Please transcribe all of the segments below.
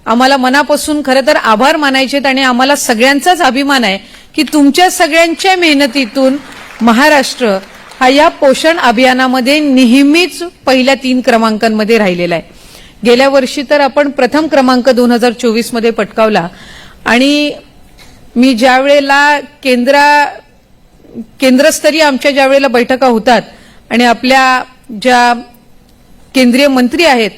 आम्हाला मनापासून खरं तर आभार मानायचे आणि आम्हाला सगळ्यांचाच अभिमान आहे की तुमच्या सगळ्यांच्या मेहनतीतून महाराष्ट्र हा या पोषण अभियानामध्ये नेहमीच पहिल्या 3 क्रमांकांमध्ये राहिलेला आहे। गेल्या वर्षी तर आपण प्रथम क्रमांक 2024 मध्ये पटकावला आणि मी ज्या वेळेला केंद्रस्तरीय आमच्या ज्या वेळेला बैठका होतात आणि आपल्या ज्या केंद्रीय मंत्री आहेत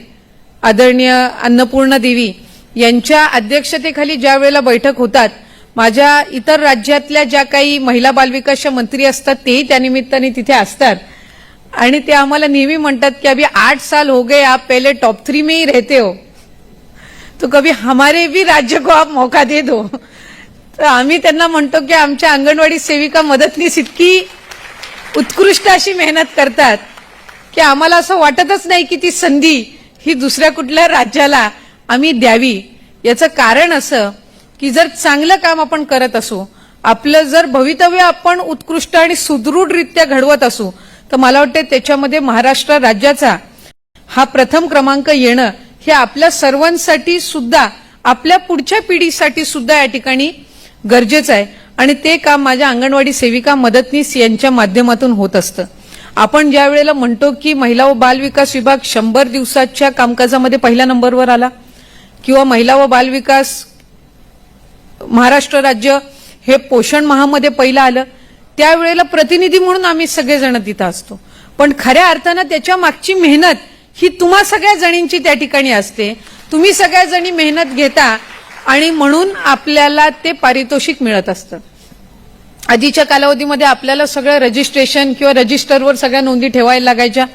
आदरणीय अन्नपूर्णा देवी यांच्या अध्यक्षतेखाली ज्या वेळेला बैठक होतात, माझ्या इतर राज्यातल्या ज्या काही महिला बालविकासच्या मंत्री असतात तेही त्या निमित्ताने तिथे असतात आणि ते आम्हाला नेहमी म्हणतात की अभी 8 साल हो गए आप पहले टॉप 3 में ही रहते हो, तो कभी हमारे भी राज्य को आप मौका दे दो। तर आम्ही त्यांना म्हणतो की आमच्या अंगणवाडी सेविका मदतनीस इतकी उत्कृष्ट अशी मेहनत करतात की आम्हाला असं वाटतच नाही की ती संधी ही दुसऱ्या कुठल्या राज्याला आम्ही द्यावी। याचं कारण असं की जर चांगलं काम आपण करत असू, आपलं जर भवितव्य आपण उत्कृष्ट आणि सुदृढरित्या घडवत असू, तर मला वाटतं त्याच्यामध्ये महाराष्ट्र राज्याचा हा प्रथम क्रमांक येणं हे आपल्या सर्वांसाठी सुद्धा आपल्या पुढच्या पिढीसाठी सुद्धा या ठिकाणी गरजेचं आहे आणि ते काम माझ्या अंगणवाडी सेविका मदतनीस यांच्या माध्यमातून होत असतं। आपण ज्या वेळेला म्हणतो की महिला व बाल विकास विभाग 100 दिवसाच्या कामकाजामध्ये पहिल्या नंबरवर आला किंवा महिला व बाल विकास महाराष्ट्र राज्य हे पोषण महामध्ये पहिलं आलं, त्यावेळेला प्रतिनिधी म्हणून आम्ही सगळेजण तिथं असतो, पण खऱ्या अर्थानं त्याच्या मागची मेहनत ही तुम्हा सगळ्या जणींची त्या ठिकाणी असते। तुम्ही सगळ्या जणी मेहनत घेता आणि म्हणून आपल्याला ते पारितोषिक मिळत असतं। आधीच्या कालावधीमध्ये आपल्याला सगळं रजिस्ट्रेशन किंवा रजिस्टरवर सगळ्या नोंदी ठेवायला लागायच्या।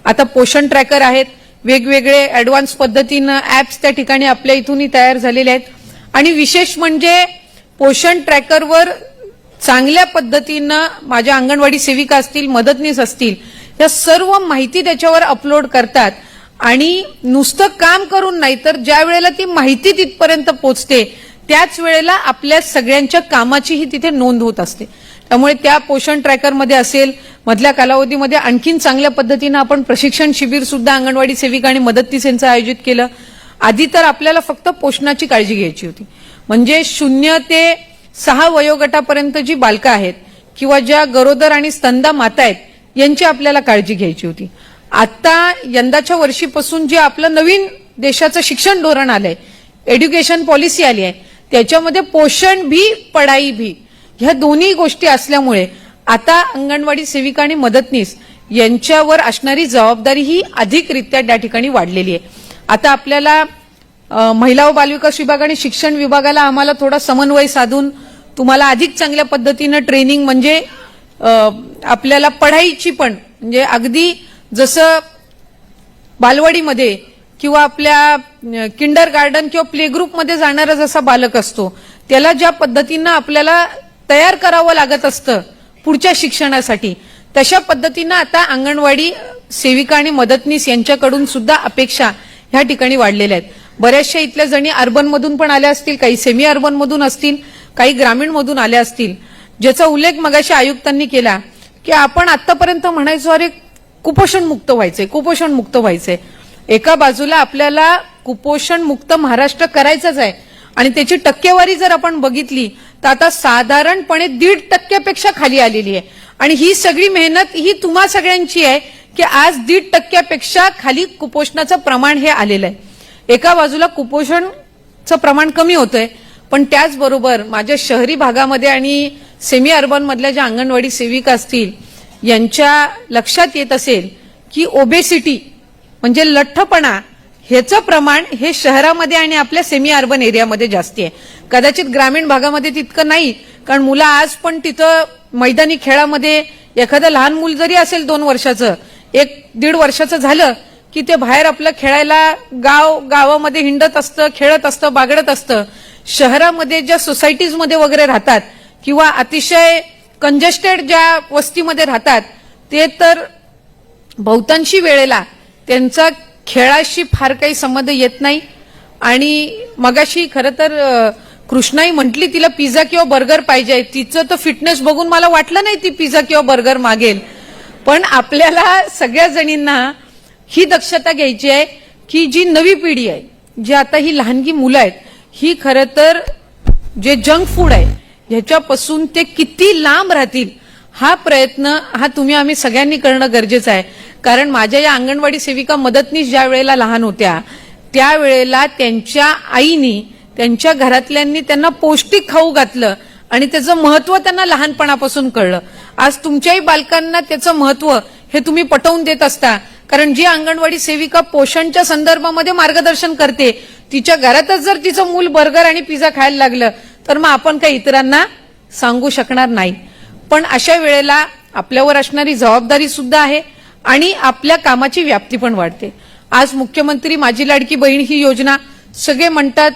आता पोषण ट्रॅकर आहेत, वेगवेगळे ऍडव्हान्स पद्धतीनं ऍप्स त्या ठिकाणी आपल्या इथूनही तयार झालेले आहेत आणि विशेष म्हणजे पोषण ट्रॅकरवर चांगल्या पद्धतीनं माझ्या अंगणवाडी सेविका असतील, मदतनीस असतील, या सर्व माहिती त्याच्यावर अपलोड करतात आणि नुसतं काम करून नाही तर ज्या वेळेला ती माहिती तिथपर्यंत पोहोचते त्याच वेळेला आपल्या सगळ्यांच्या कामाचीही तिथे नोंद होत असते। त्यामुळे त्या पोषण ट्रॅकरमध्ये असेल, मधल्या कालावधीमध्ये आणखीन चांगल्या पद्धतीनं आपण प्रशिक्षण शिबिर सुद्धा अंगणवाडी सेविका आणि मदतनीस यांचं आयोजित केलं। आधी तर आपल्याला फक्त पोषणाची काळजी घ्यायची होती, म्हणजे 0 ते 6 वयोगटापर्यंत जी बालकं आहेत किंवा ज्या गरोदर आणि स्तनदा माता आहेत यांची आपल्याला काळजी घ्यायची होती। आता यंदाच्या वर्षीपासून जे आपलं नवीन देशाचं शिक्षण धोरण आलंय, एज्युकेशन पॉलिसी आली आहे, त्याच्यामध्ये पोषण भी पढाई भी ह्या दोन्ही गोष्टी असल्यामुळे आता अंगणवाडी सेविका आणि मदतनीस यांच्यावर असणारी जबाबदारी ही अधिकरित्या त्या ठिकाणी वाढलेली आहे। आता आपल्याला महिला व बालविकास विभाग आणि शिक्षण विभागाला आम्हाला थोडा समन्वय साधून तुम्हाला अधिक चांगल्या पद्धतीनं ट्रेनिंग म्हणजे आपल्याला पढाईची पण म्हणजे अगदी जसं बालवाडीमध्ये किंवा आपल्या किंडर गार्डन किंवा प्ले ग्रुपमध्ये जाणारा जसा बालक असतो त्याला ज्या पद्धतीनं आपल्याला तयार करावं लागत असतं पुढच्या शिक्षणासाठी, तशा पद्धतीनं आता अंगणवाडी सेविका आणि मदतनीस यांच्याकडून सुद्धा अपेक्षा ह्या ठिकाणी वाढलेल्या आहेत। बऱ्याचशा इथल्या जणी अर्बनमधून पण आल्या असतील, काही सेमी अर्बनमधून असतील, काही ग्रामीणमधून आल्या असतील, ज्याचा उल्लेख मगाशी आयुक्तांनी केला की आपण आतापर्यंत म्हणायचो अरे कुपोषण मुक्त व्हायचंय। एका बाजूला आपल्याला कुपोषण मुक्त महाराष्ट्र करायचंच आहे आणि त्याची टक्केवारी जर आपण बघितली तर आता साधारणपणे 1.5% खाली आलेली आहे आणि ही सगळी मेहनत ही तुम्हा सगळ्यांची आहे की आज 1.5% खाली कुपोषणाचं प्रमाण हे आलेलं आहे। एका बाजूला कुपोषणचं प्रमाण कमी होतंय, पण त्याचबरोबर माझ्या शहरी भागामध्ये आणि सेमी अर्बन मधल्या ज्या अंगणवाडी सेविका असतील यांच्या लक्षात येत असेल की ओबेसिटी म्हणजे लठ्ठपणा ह्याचं प्रमाण हे शहरामध्ये आणि आपल्या सेमी अर्बन एरियामध्ये जास्ती आहे। कदाचित ग्रामीण भागामध्ये तितकं नाही, कारण मुलं आज पण तिथं मैदानी खेळामध्ये एखादं लहान मूल जरी असेल 2 वर्षाचं, 1-1.5 वर्षाचं झालं की ते बाहेर आपलं खेळायला गावामध्ये हिंडत असतं, खेळत असतं, बागडत असतं। शहरामध्ये ज्या सोसायटीजमध्ये वगैरे राहतात किंवा अतिशय कंजेस्टेड ज्या वस्तीमध्ये राहतात ते तर बहुतांशी वेळेला त्यांचा खेळाशी फार काही संबंध येत नाही आणि मगाशी खरं तर कृष्णाई म्हटली तिला पिझ्झा किंवा बर्गर पाहिजे, तिचं तर फिटनेस बघून मला वाटलं नाही ती पिझ्झा किंवा बर्गर मागेल, पण आपल्याला सगळ्या जणींना ही दक्षता घ्यायची आहे की जी नवी पिढी आहे जी आता ही लहानगी मुलं आहेत, ही खरं तर जे जंक फूड आहे ह्याच्यापासून ते किती लांब राहतील हा प्रयत्न तुम्ही आम्ही सगळ्यांनी करणं गरजेचं आहे. कारण माझ्या या अंगणवाडी सेविका मदतनीस ज्या वेळेला लहान होत्या त्यावेळेला त्यांच्या आईनी त्यांच्या घरातल्यांनी त्यांना पौष्टिक खाऊ घातलं आणि त्याचं महत्व त्यांना लहानपणापासून कळलं. आज तुमच्याही बालकांना त्याचं महत्व हे तुम्ही पटवून देत असता. कारण जी अंगणवाडी सेविका पोषणच्या संदर्भामध्ये मार्गदर्शन करते तिच्या घरातच जर तिचं मूल बर्गर आणि पिझ्झा खायला लागलं तर मग आपण काही इतरांना सांगू शकणार नाही. पण अशा वेळेला आपल्यावर असणारी जबाबदारी सुद्धा आहे आणि आपल्या कामाची व्याप्ती पण वाढते. आज मुख्यमंत्री माझी लाडकी बहीण ही योजना सगळे म्हणतात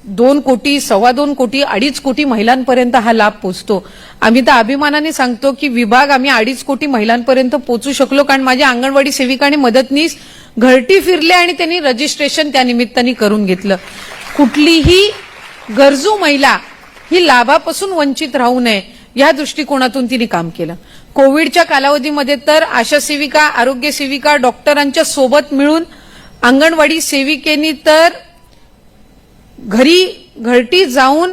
2 कोटी, 2.25 कोटी, 2.5 कोटी महिलांपर्यंत हा लाभ पोहोचतो. आम्ही तर अभिमानाने सांगतो की विभाग आम्ही 2.5 कोटी महिलांपर्यंत पोहोचू शकलो कारण माझ्या अंगणवाडी सेविका आणि मदतनीस घरटी फिरले आणि त्यांनी रजिस्ट्रेशन त्या निमित्ताने करून घेतलं. कुठलीही गरजू महिला ही लाभापासून वंचित राहू नये या दृष्टिकोनातून तिने काम केलं. कोविडच्या कालावधीमध्ये तर आशा सेविका, आरोग्य सेविका, डॉक्टरांच्या सोबत मिळून अंगणवाडी सेविकेनी तर घरटी जाऊन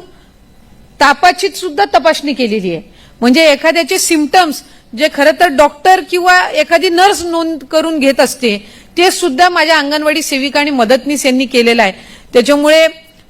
तापाची सुद्धा तपासणी केलेली आहे. म्हणजे एखाद्याचे सिम्पटम्स जे खरं तर डॉक्टर किंवा एखादी नर्स नोंद करून घेत असते ते सुद्धा माझ्या अंगणवाडी सेविका आणि मदतनीस यांनी केलेलं आहे. त्याच्यामुळे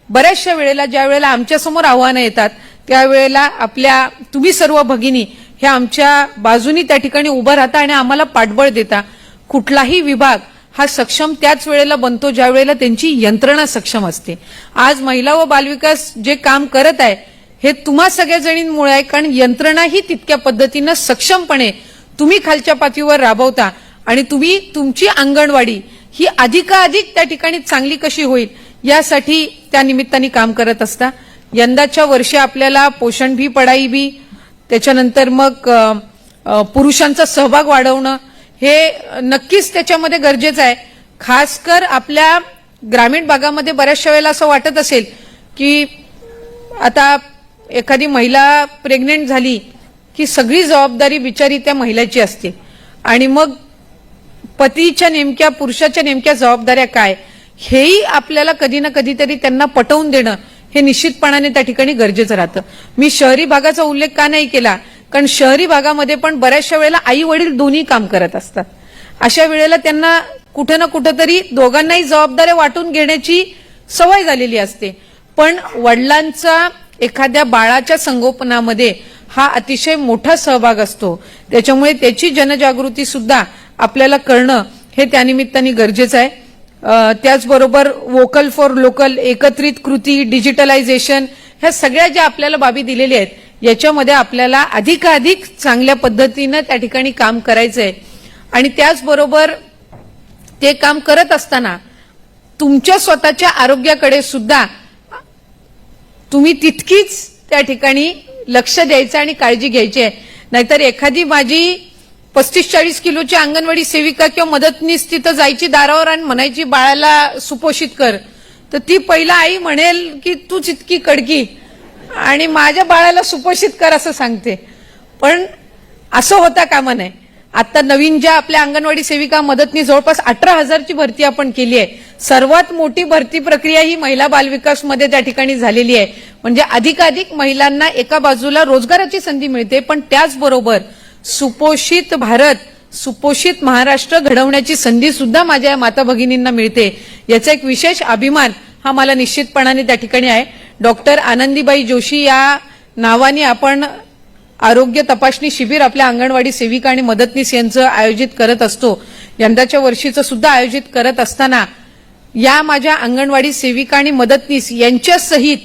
बऱ्याचशा वेळेला ज्या वेळेला आमच्यासमोर आव्हानं येतात त्यावेळेला तुम्ही सर्व भगिनी हे आमच्या बाजूनी त्या ठिकाणी उभं राहता आणि आम्हाला पाठबळ देता. कुठलाही विभाग हा सक्षम त्याच वेळेला बनतो ज्या वेळेला त्यांची यंत्रणा सक्षम असते. आज महिला व बालविकास जे काम करत आहे हे तुम्हा सगळ्या जणींमुळे आहे. कारण यंत्रणाही तितक्या पद्धतीनं सक्षमपणे तुम्ही खालच्या पातळीवर राबवता आणि तुम्ही तुमची अंगणवाडी ही अधिकाधिक त्या ठिकाणी चांगली कशी होईल यासाठी त्या निमित्ताने काम करत असता. यंदाच्या वर्षी आपल्याला पोषण भी पढाई भी त्याच्यानंतर मग पुरुषांचा सहभाग वाढवणं हे नक्कीच त्याच्यामध्ये गरजेचं आहे. खासकर आपल्या ग्रामीण भागामध्ये बऱ्याचशा वेळेला असं वाटत असेल की आता एखादी महिला प्रेग्नेंट झाली की सगळी जबाबदारी बिचारी त्या महिलेची असते आणि मग पतीच्या नेमक्या पुरुषाच्या नेमक्या जबाबदाऱ्या काय हेही आपल्याला कधी ना कधीतरी त्यांना पटवून देणं हे निश्चितपणाने त्या ठिकाणी गरजेचं राहतं. मी शहरी भागाचा उल्लेख का नाही केला कारण शहरी भागामध्ये पण बऱ्याचशा वेळेला आई वडील दोन्ही काम करत असतात. अशा वेळेला त्यांना कुठे ना कुठेतरी दोघांनाही जबाबदाऱ्या वाटून घेण्याची सवय झालेली असते. पण वडिलांचा एखाद्या बाळाच्या संगोपनामध्ये हा अतिशय मोठा सहभाग असतो. त्याच्यामुळे त्याची जनजागृती सुद्धा आपल्याला करणं हे त्यानिमित्ताने गरजेचं आहे. त्याचबरोबर वोकल फॉर लोकल, एकत्रित कृती, डिजिटलायझेशन ह्या सगळ्या ज्या आपल्याला बाबी दिलेल्या आहेत याच्यामध्ये आपल्याला अधिकाधिक चांगल्या पद्धतीनं त्या ठिकाणी काम करायचं आहे. आणि त्याचबरोबर ते काम करत असताना तुमच्या स्वतःच्या आरोग्याकडे सुद्धा तुम्ही तितकीच त्या ठिकाणी लक्ष द्यायचं आणि काळजी घ्यायची आहे. नाहीतर एखादी माझी 35-40 किलोची अंगणवाडी सेविका किंवा मदतनीस तिथं जायची दारावर आणि म्हणायची बाळाला सुपोषित कर तर ती पहिला आई म्हणेल की तूच इतकी कडकी आणि माझ्या बाळाला सुपोषित कर असं सांगते. पण असं होता कामा नये. आता नवीन ज्या आपल्या अंगणवाडी सेविका मदतनीस जवळपास 18,000ची भरती आपण केली आहे. सर्वात मोठी भरती प्रक्रिया ही महिला बालविकासमध्ये त्या ठिकाणी झालेली आहे. म्हणजे अधिकाधिक महिलांना एका बाजूला रोजगाराची संधी मिळते पण त्याचबरोबर सुपोषित भारत, सुपोषित महाराष्ट्र घडवण्याची संधी सुद्धा माझ्या माता भगिनींना मिळते. याचा एक विशेष अभिमान हा मला निश्चितपणाने त्या ठिकाणी आहे. डॉक्टर आनंदीबाई जोशी या नावाने आपण आरोग्य तपासणी शिबिर आपल्या अंगणवाडी सेविका आणि मदतनीस यांचं आयोजित करत असतो. यंदाच्या वर्षीचं सुद्धा आयोजित करत असताना या माझ्या अंगणवाडी सेविका आणि मदतनीस यांच्या सहित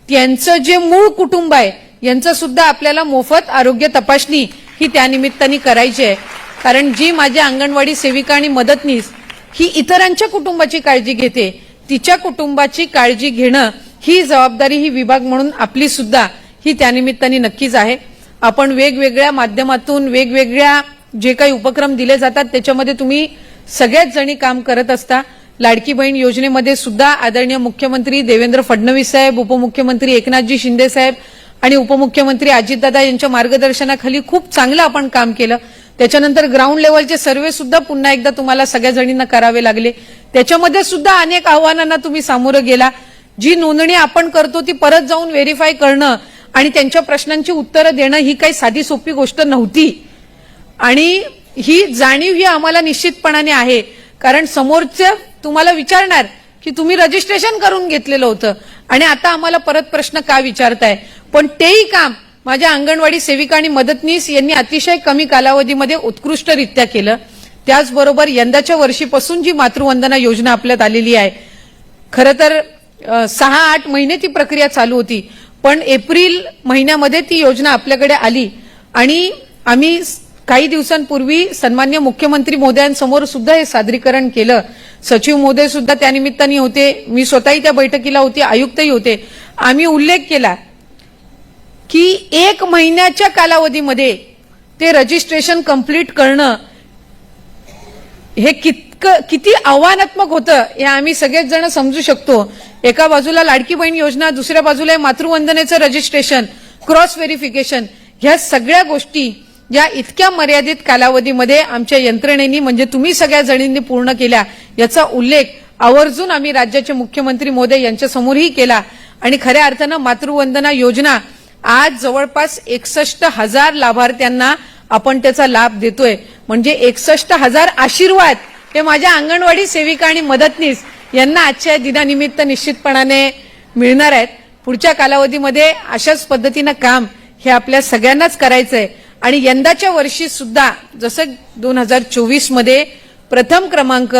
त्यांचं जे मूळ कुटुंब आहे यांचं सुद्धा आपल्याला मोफत आरोग्य तपासणी ही त्यानिमित्ताने करायची आहे. कारण जी माझ्या अंगणवाडी सेविका आणि मदतनीस ही इतरांच्या कुटुंबाची काळजी घेते तिच्या कुटुंबाची काळजी घेणं ही जबाबदारी ही विभाग म्हणून आपली सुद्धा ही त्यानिमित्ताने नक्कीच आहे. आपण वेगवेगळ्या माध्यमातून वेगवेगळ्या जे काही उपक्रम दिले जातात त्याच्यामध्ये तुम्ही सगळ्याच जणी काम करत असता. लाडकी बहीण योजनेमध्ये सुद्धा आदरणीय मुख्यमंत्री देवेंद्र फडणवीस साहेब, उपमुख्यमंत्री एकनाथजी शिंदे साहेब आणि उपमुख्यमंत्री अजितदादा यांच्या मार्गदर्शनाखाली खूप चांगलं आपण काम केलं. त्याच्यानंतर ग्राउंड लेवलचे सर्व्हे सुद्धा पुन्हा एकदा तुम्हाला सगळ्या जणींना करावे लागले. त्याच्यामध्ये सुद्धा अनेक आव्हानांना तुम्ही सामोरं गेला. जी नोंदणी आपण करतो ती परत जाऊन व्हेरीफाय करणं आणि त्यांच्या प्रश्नांची उत्तरं देणं ही काही साधी सोपी गोष्ट नव्हती. आणि ही जाणीव ही आम्हाला निश्चितपणाने आहे, कारण समोरचं तुम्हाला विचारणार की तुम्ही रजिस्ट्रेशन करून घेतलेलं होतं आणि आता आम्हाला परत प्रश्न का विचारताय. पण तेही काम माझ्या अंगणवाडी सेविका आणि मदतनीस यांनी अतिशय कमी कालावधीमध्ये उत्कृष्टरित्या केलं. त्याचबरोबर यंदाच्या वर्षीपासून जी मातृवंदना योजना आपल्यात आलेली आहे, खरं तर 6-8 महिने ती प्रक्रिया चालू होती, पण एप्रिल महिन्यामध्ये ती योजना आपल्याकडे आली आणि आम्ही काही दिवसांपूर्वी सन्मान्य मुख्यमंत्री महोदयांसमोर सुद्धा हे सादरीकरण केलं. सचिव महोदय सुद्धा त्यानिमित्ताने होते, मी स्वतःही त्या बैठकीला होते, आयुक्तही होते. आम्ही उल्लेख केला की 1 महिन्याच्या कालावधीमध्ये ते रजिस्ट्रेशन कंप्लीट करणं हे किती आव्हानात्मक होतं हे आम्ही सगळेच जण समजू शकतो. एका बाजूला लाडकी बहीण योजना, दुसऱ्या बाजूला मातृवंदनेचं रजिस्ट्रेशन, क्रॉस व्हेरिफिकेशन, ह्या सगळ्या गोष्टी या इतक्या मर्यादित कालावधीमध्ये आमच्या यंत्रणेनी म्हणजे तुम्ही सगळ्या जणींनी पूर्ण केल्या, याचा उल्लेख आवर्जून आम्ही राज्याचे मुख्यमंत्री महोदय यांच्यासमोरही केला. आणि खऱ्या अर्थानं मातृवंदना योजना आज जवळपास 61,000 लाभार्थ्यांना आपण त्याचा लाभ देतोय. म्हणजे 61,000 आशीर्वाद हे माझ्या अंगणवाडी सेविका आणि मदतनीस यांना आजच्या दिनानिमित्त निश्चितपणाने मिळणार आहेत. पुढच्या कालावधीमध्ये अशाच पद्धतीनं काम हे आपल्या सगळ्यांनाच करायचंय. आणि यंदाच्या वर्षी सुद्धा जसं 2024 मध्ये प्रथम क्रमांक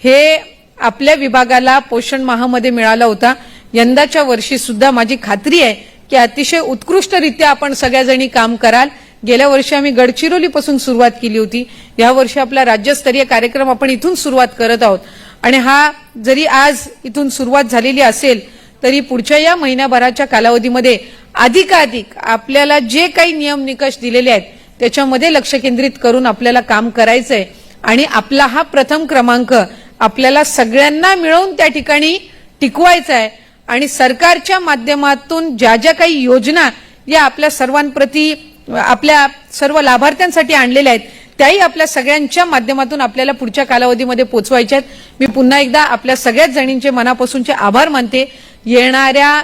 हे आपल्या विभागाला पोषण माहामध्ये मिळाला होता, यंदाच्या वर्षी सुद्धा माझी खात्री आहे की अतिशय उत्कृष्टरित्या आपण सगळ्याजणी काम कराल. गेल्या वर्षी आम्ही गडचिरोलीपासून सुरुवात केली होती, यावर्षी आपला राज्यस्तरीय कार्यक्रम आपण इथून सुरुवात करत आहोत. आणि हा जरी आज इथून सुरुवात झालेली असेल तरी पुढच्या या महिन्याभराच्या कालावधीमध्ये अधिकाधिक आपल्याला जे काही नियम निकष दिलेले आहेत त्याच्यामध्ये लक्ष केंद्रित करून आपल्याला काम करायचंय. आणि आपला हा प्रथम क्रमांक आपल्याला सगळ्यांना मिळवून त्या ठिकाणी टिकवायचा आहे. आणि सरकारच्या माध्यमातून ज्या ज्या काही योजना या आपल्या सर्वांप्रती आपल्या सर्व लाभार्थ्यांसाठी आणलेल्या आहेत त्याही आपल्या सगळ्यांच्या माध्यमातून आपल्याला पुढच्या कालावधीमध्ये पोहोचवायच्या आहेत. मी पुन्हा एकदा आपल्या सगळ्याच जणींचे मनापासूनचे आभार मानते. येणाऱ्या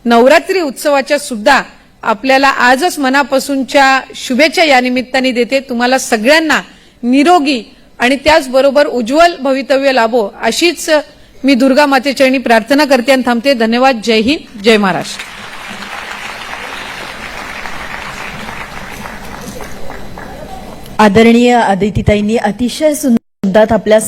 नवरात्री उत्सवाच्या सुद्धा आपल्याला आजच मनापासूनच्या शुभेच्छा या निमित्ताने देते. तुम्हाला सगळ्यांना निरोगी आणि त्याचबरोबर उज्ज्वल भवितव्य लाभो अशीच मी दुर्गा मातेचरणी प्रार्थना करते आणि थांबते. धन्यवाद. जय हिंद, जय महाराष्ट्र. आदरणीय अदितीताईंनी अतिशय सुंदर आपल्या